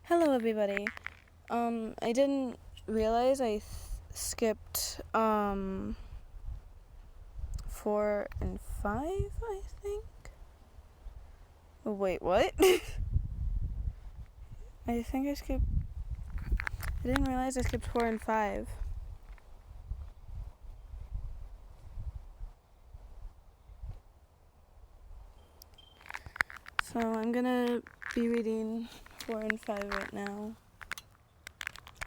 Hello, everybody. I didn't realize I skipped 4 and 5, I think. Oh, wait, what? I didn't realize I skipped 4 and 5. So I'm gonna be reading 4 and 5 right now.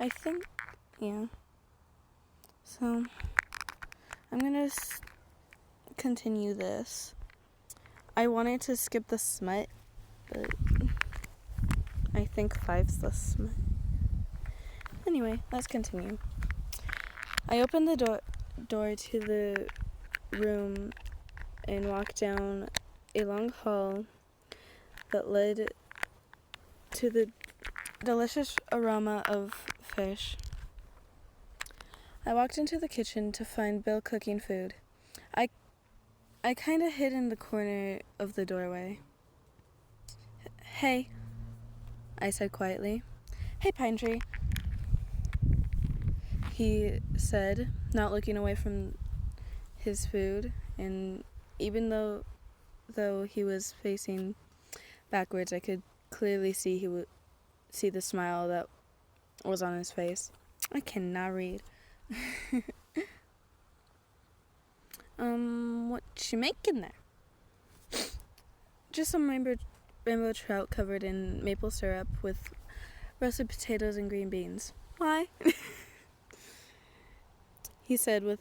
I think, yeah. So I'm gonna continue this. I wanted to skip the smut, but I think 5's the smut. Anyway, let's continue. I opened the door to the room and walked down a long hall that led to the delicious aroma of fish. I walked into the kitchen to find Bill cooking food. I kind of hid in the corner of the doorway. "Hey," I said quietly. "Hey, Pine Tree," he said, not looking away from his food, and even though he was facing backwards, I could clearly see see the smile that was on his face. I cannot read. What you making there? Just some rainbow trout covered in maple syrup with roasted potatoes and green beans. Why? He said with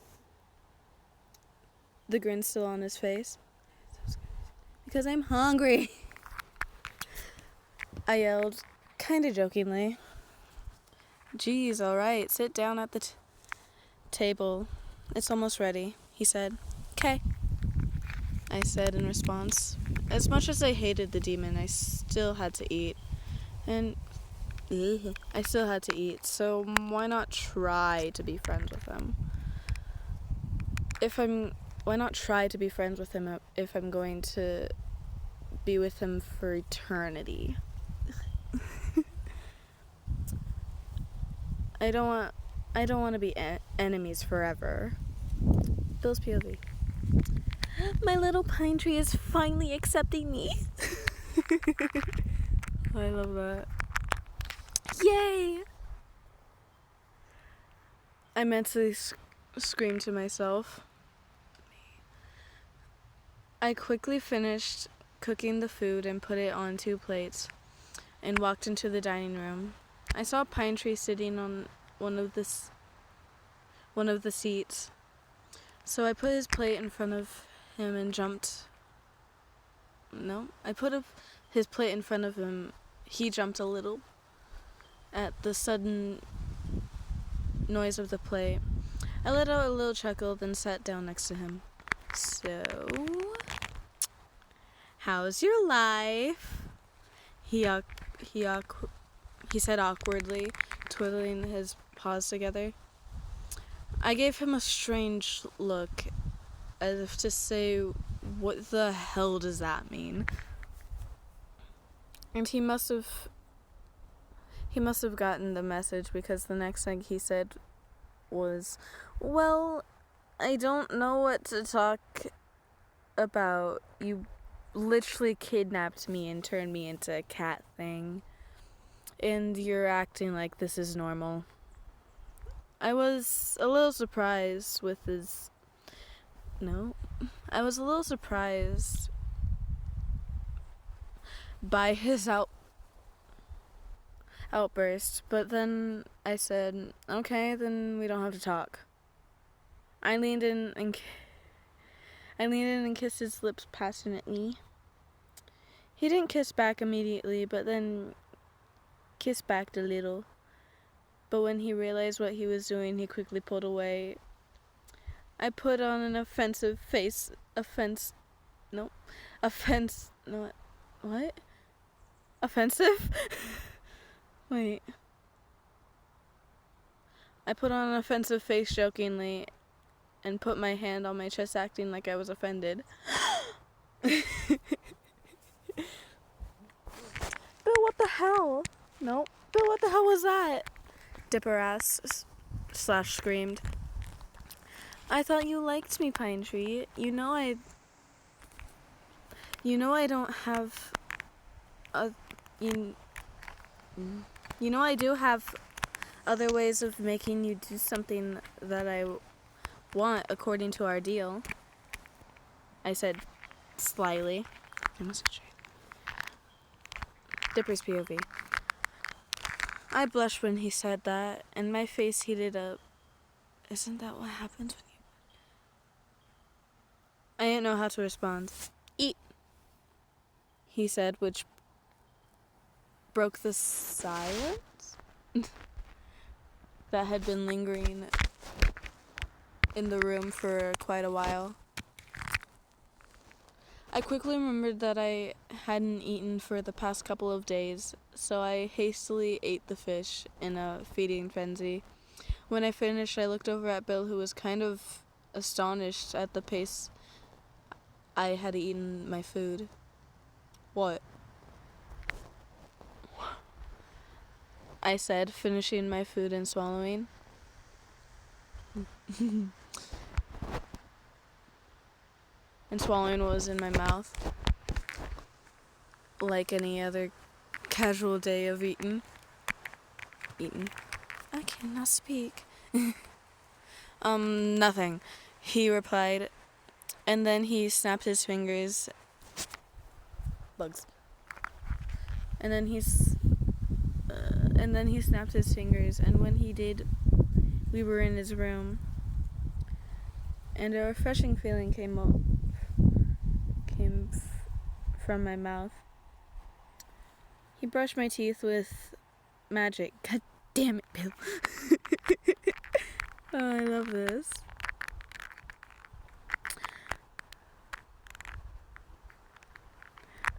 the grin still on his face. "Because I'm hungry," I yelled, kinda jokingly. "Geez, alright, sit down at the table. It's almost ready," he said. "'Kay," I said in response. As much as I hated the demon, I still had to eat. So why not try to be friends with him? Why not try to be friends with him if I'm going to be with him for eternity? I don't want to be enemies forever. Bill's POV. My little pine tree is finally accepting me. I love that. Yay! I mentally screamed to myself. I quickly finished cooking the food and put it on 2 plates and walked into the dining room. I saw Pine Tree sitting on one of the seats. So I put his plate in front of him and his plate in front of him. He jumped a little at the sudden noise of the plate. I let out a little chuckle, then sat down next to him. "So, how's your life?" He said awkwardly, twiddling his paws together. I gave him a strange look, as if to say, "What the hell does that mean?" And he must have gotten the message, because the next thing he said was, "Well, I don't know what to talk about. You literally kidnapped me and turned me into a cat thing. And you're acting like this is normal." I was a little surprised by his outburst, but then I said, "Okay, then we don't have to talk." I leaned in and kissed his lips passionately. He didn't kiss back immediately, but then kissed back a little. But when he realized what he was doing, he quickly pulled away. I put on an offensive face. Offensive? Wait. I put on an offensive face jokingly and put my hand on my chest, acting like I was offended. "Bill, what the hell?" "Nope, Bill, what the hell was that? Dipper asked / screamed. I thought you liked me, Pine Tree. You know I don't have a... You know I do have other ways of making you do something that I want according to our deal, I said slyly. Dipper's POV. I blushed when he said that, and my face heated up. Isn't that what happens when you... I didn't know how to respond. Eat, he said, which broke the silence that had been lingering in the room for quite a while. I quickly remembered that I hadn't eaten for the past couple of days, so I hastily ate the fish in a feeding frenzy. When I finished, I looked over at Bill, who was kind of astonished at the pace I had eaten my food. What? I said, finishing my food and swallowing. And swallowing what was in my mouth, like any other casual day of eating. I cannot speak. Nothing, he replied, and then he snapped his fingers. Bugs. And then he snapped his fingers, and when he did, we were in his room, and a refreshing feeling came from my mouth. He brushed my teeth with magic. God damn it, Bill. Oh, I love this.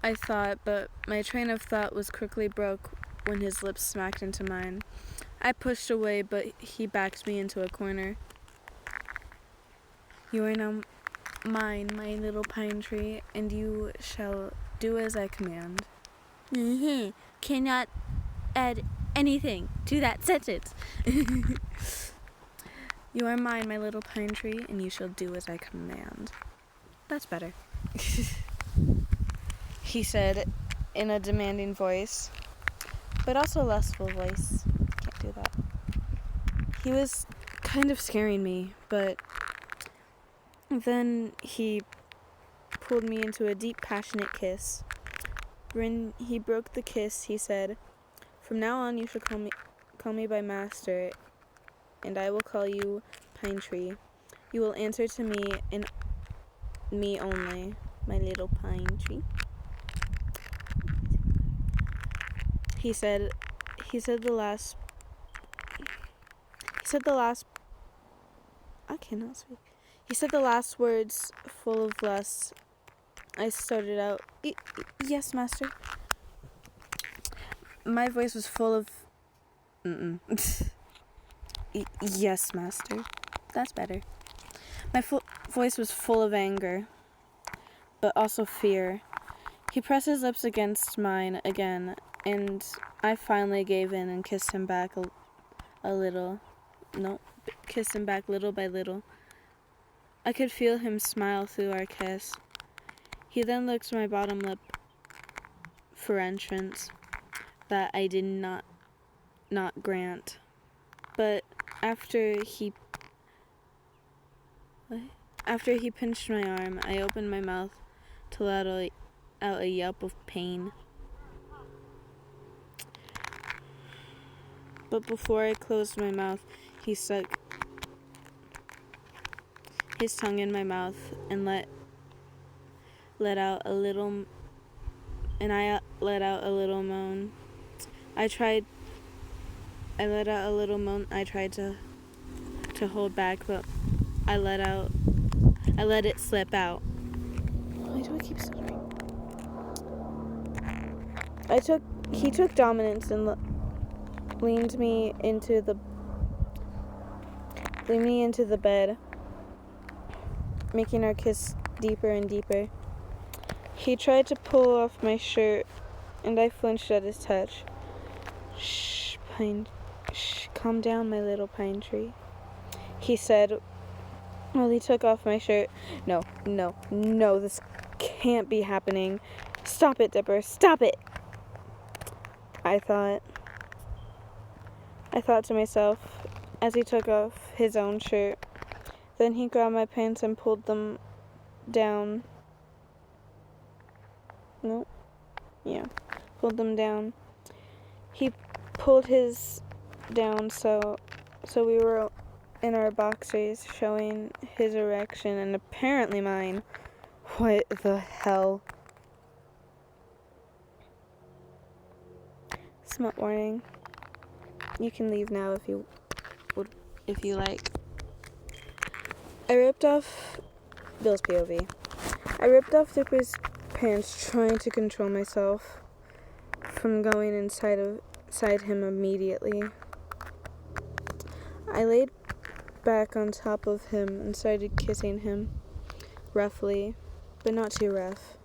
I thought, but my train of thought was quickly broke when his lips smacked into mine. I pushed away, but he backed me into a corner. You are now mine, my little pine tree, and you shall do as I command. Cannot add anything to that sentence. You are mine, my little pine tree, and you shall do as I command. That's better. He said in a demanding voice, but also lustful voice. Can't do that. He was kind of scaring me, but then he pulled me into a deep, passionate kiss. When he broke the kiss, he said, "From now on, you shall call me by master, and I will call you Pine Tree. You will answer to me and me only, my little pine tree." He said the last. I cannot speak. He said the last words full of lust. I started out, "Yes, master." My voice was full of... Yes, master. That's better. My voice was full of anger, but also fear. He pressed his lips against mine again, and I finally gave in and kissed him back kissed him back little by little. I could feel him smile through our kiss. He then licked my bottom lip for entrance that I did not grant. But after he pinched my arm, I opened my mouth to let out a yelp of pain. But before I closed my mouth, he stuck his tongue in my mouth and I let out a little moan. I let out a little moan. I tried to hold back, but I let it slip out. Why do I keep stuttering? He took dominance and leaned me into the bed, making our kiss deeper and deeper. He tried to pull off my shirt, and I flinched at his touch. Shh, calm down, my little pine tree, he said while he took off my shirt. No, this can't be happening. Stop it, Dipper, stop it! I thought to myself as he took off his own shirt. Then he grabbed my pants and pulled them down. No. Yeah. Pulled them down. He pulled his down so we were in our boxers, showing his erection and apparently mine. What the hell? Smut warning. You can leave now if you like. I ripped off Bill's POV. I ripped off Dipper's pants, trying to control myself from going inside him immediately. I laid back on top of him and started kissing him roughly, but not too rough.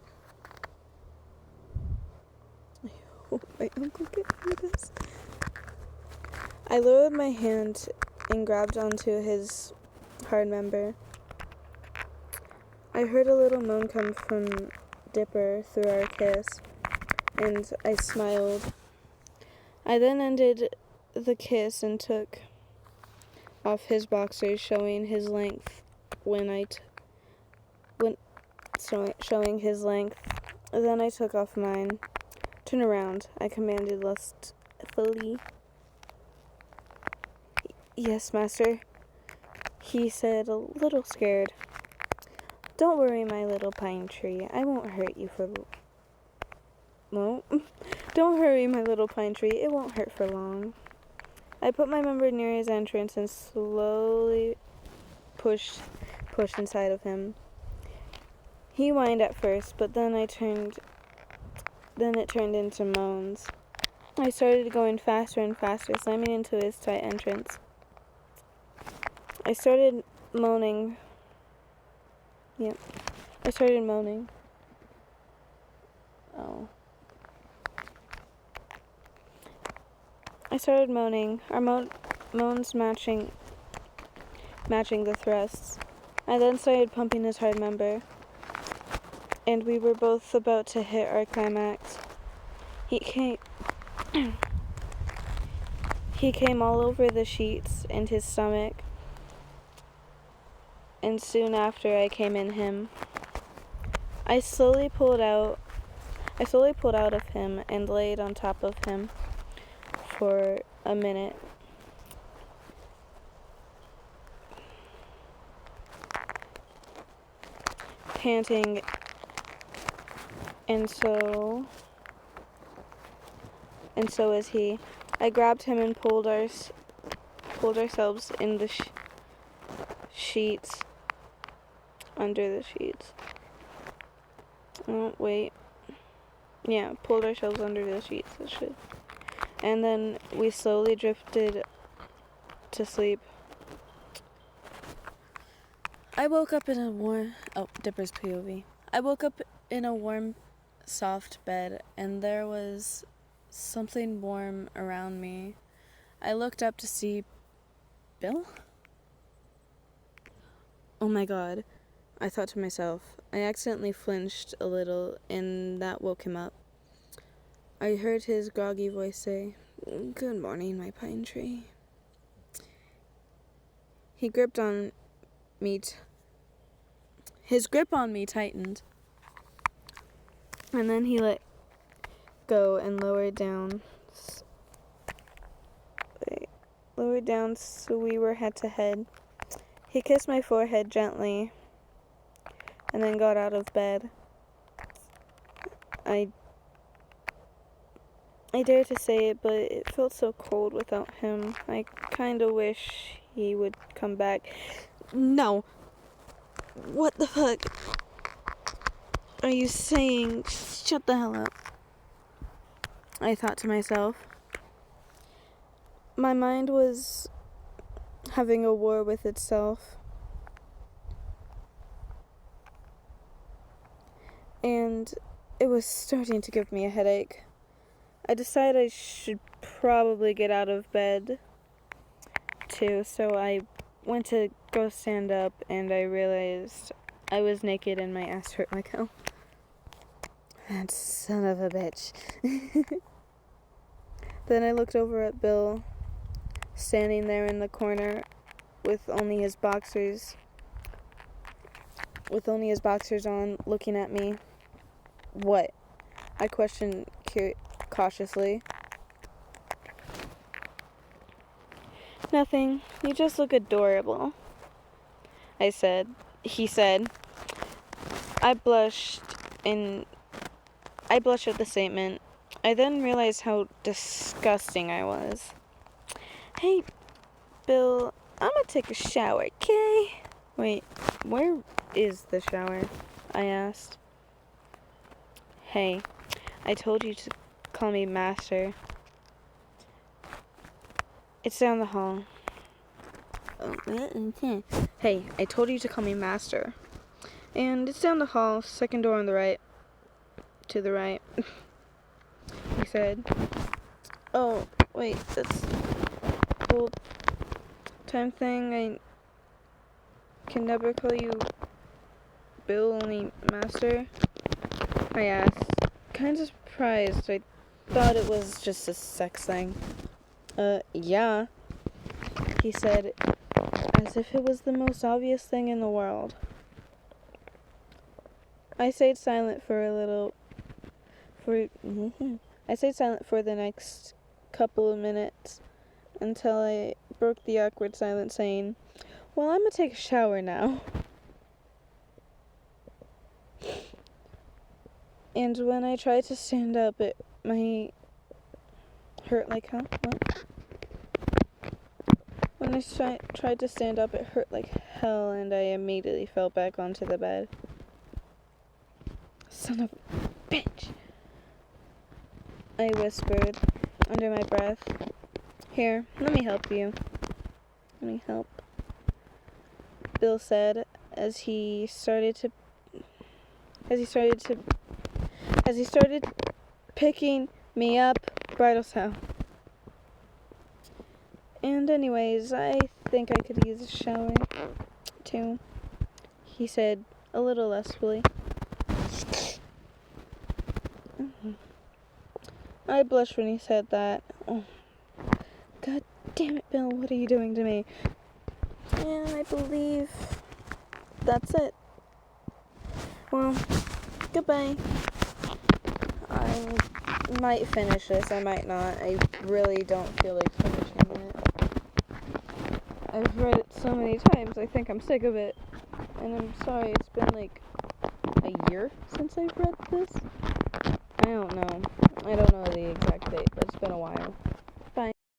I hope my uncle can hear this. I lowered my hand and grabbed onto his hard member. I heard a little moan come from Dipper through our kiss, and I smiled. I then ended the kiss and took off his boxers, showing his length showing his length. Then I took off mine. Turn around, I commanded lustfully. Yes, master, he said, a little scared. Don't worry, my little pine tree. I won't hurt you for... No. Don't hurry, my little pine tree. It won't hurt for long. I put my member near his entrance and slowly pushed inside of him. He whined at first, but then it turned into moans. I started going faster and faster, slamming into his tight entrance. I started moaning. Yep. I started moaning. Oh. I started moaning, our moans matching the thrusts. I then started pumping his hard member, and we were both about to hit our climax. He came all over the sheets and his stomach, and soon after I came in him. I slowly pulled out of him and laid on top of him for a minute. Panting, and so was he. I grabbed him and pulled ourselves in the sheets, under the sheets. Oh, wait. Yeah, pulled ourselves under the sheets. That should. And then we slowly drifted to sleep. I woke up in a warm... Oh, Dipper's POV. I woke up in a warm, soft bed, and there was something warm around me. I looked up to see Bill? Oh my god, I thought to myself. I accidentally flinched a little, and that woke him up. I heard his groggy voice say, "Good morning, my pine tree." He gripped on me. His grip on me tightened, and then he let go and lowered down so we were head to head. He kissed my forehead gently and then got out of bed. I dare to say it, but it felt so cold without him. I kinda wish he would come back. No. What the fuck are you saying? Shut the hell up. I thought to myself. My mind was having a war with itself. And it was starting to give me a headache. I decided I should probably get out of bed too, so I went to go stand up and I realized I was naked and my ass hurt like hell. That son of a bitch. Then I looked over at Bill, standing there in the corner with only his boxers on, looking at me. What? I questioned cautiously. Nothing. You just look adorable, I said. He said. I blushed at the statement. I then realized how disgusting I was. Hey, Bill, I'm gonna take a shower, okay? Wait, where is the shower? I asked. Hey, I told you to call me Master. It's down the hall. Hey, I told you to call me Master. And it's down the hall, second door on the right. To the right. He said. Oh, wait, that's old time thing. I can never call you Bill, only Master. I asked, kind of surprised. I thought it was just a sex thing. Yeah, he said, as if it was the most obvious thing in the world. I stayed silent for the next couple of minutes until I broke the awkward silence saying, well, I'm gonna take a shower now. And when I tried to stand up, my hurt like hell. What? When I tried to stand up, it hurt like hell, and I immediately fell back onto the bed. Son of a bitch, I whispered under my breath. Here, let me help you. Let me help, Bill said as he started picking me up, bridal style. And anyways, I think I could use a shower too, he said a little lustfully. I blushed when he said that. Oh, God damn it, Bill, what are you doing to me? And I believe that's it. Well, goodbye. I might finish this, I might not. I really don't feel like finishing it. I've read it so many times, I think I'm sick of it. And I'm sorry, it's been like a year since I've read this. I don't know.